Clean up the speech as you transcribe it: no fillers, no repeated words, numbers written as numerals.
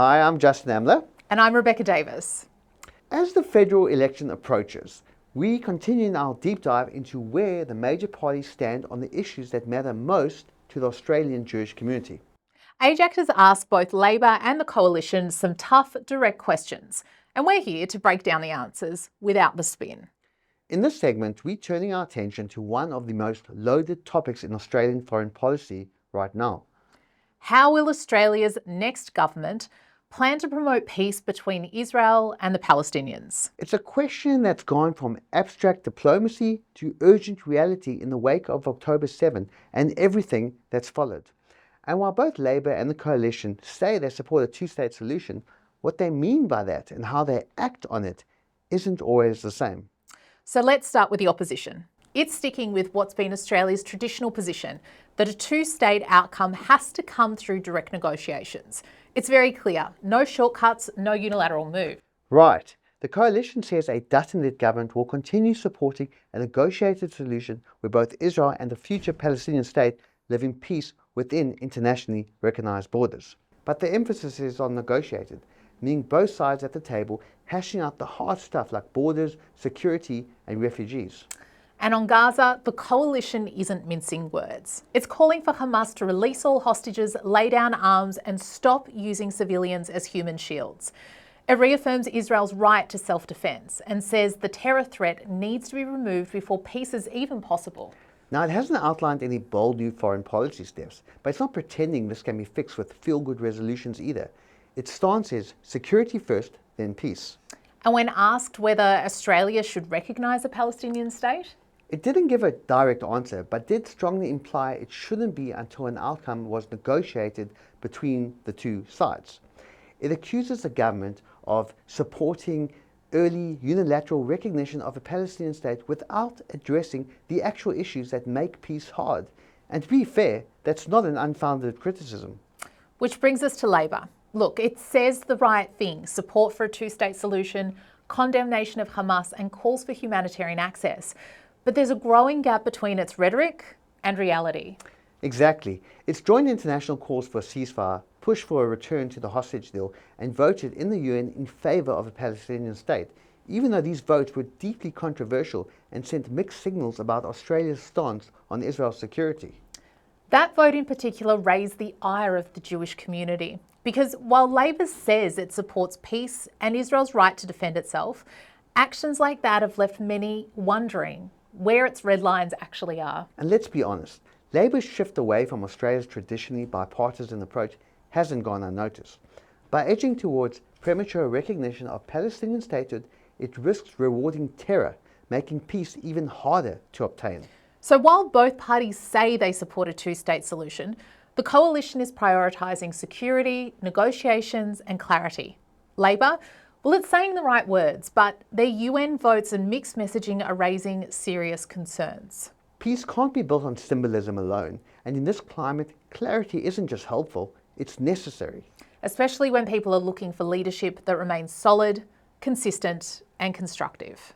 Hi, I'm Justin Amler. And I'm Rebecca Davis. As the federal election approaches, we continue in our deep dive into where the major parties stand on the issues that matter most to the Australian Jewish community. AIJAC has asked both Labor and the Coalition some tough, direct questions, and we're here to break down the answers without the spin. In this segment, we're turning our attention to one of the most loaded topics in Australian foreign policy right now. How will Australia's next government plan to promote peace between Israel and the Palestinians? It's a question that's gone from abstract diplomacy to urgent reality in the wake of October 7 and everything that's followed. And while both Labor and the Coalition say they support a two-state solution, what they mean by that and how they act on it isn't always the same. So let's start with the opposition. It's sticking with what's been Australia's traditional position, that a two-state outcome has to come through direct negotiations. It's very clear, no shortcuts, no unilateral move. Right. The Coalition says a Dutton-led government will continue supporting a negotiated solution where both Israel and the future Palestinian state live in peace within internationally recognised borders. But the emphasis is on negotiated, meaning both sides at the table hashing out the hard stuff like borders, security and refugees. And on Gaza, the Coalition isn't mincing words. It's calling for Hamas to release all hostages, lay down arms and stop using civilians as human shields. It reaffirms Israel's right to self-defence and says the terror threat needs to be removed before peace is even possible. Now, it hasn't outlined any bold new foreign policy steps, but it's not pretending this can be fixed with feel-good resolutions either. Its stance is security first, then peace. And when asked whether Australia should recognise a Palestinian state, it didn't give a direct answer, but did strongly imply it shouldn't be until an outcome was negotiated between the two sides. It accuses the government of supporting early unilateral recognition of a Palestinian state without addressing the actual issues that make peace hard. And to be fair, that's not an unfounded criticism. Which brings us to Labor. Look, it says the right thing, support for a two-state solution, condemnation of Hamas and calls for humanitarian access. But there's a growing gap between its rhetoric and reality. Exactly. It's joined international calls for a ceasefire, pushed for a return to the hostage deal, and voted in the UN in favour of a Palestinian state, even though these votes were deeply controversial and sent mixed signals about Australia's stance on Israel's security. That vote in particular raised the ire of the Jewish community, because while Labor says it supports peace and Israel's right to defend itself, actions like that have left many wondering where its red lines actually are. And let's be honest, Labor's shift away from Australia's traditionally bipartisan approach hasn't gone unnoticed. By edging towards premature recognition of Palestinian statehood, it risks rewarding terror, making peace even harder to obtain. So while both parties say they support a two-state solution, the Coalition is prioritising security, negotiations and clarity. Labor, well, it's saying the right words, but their UN votes and mixed messaging are raising serious concerns. Peace can't be built on symbolism alone, and in this climate, clarity isn't just helpful, it's necessary. Especially when people are looking for leadership that remains solid, consistent and constructive.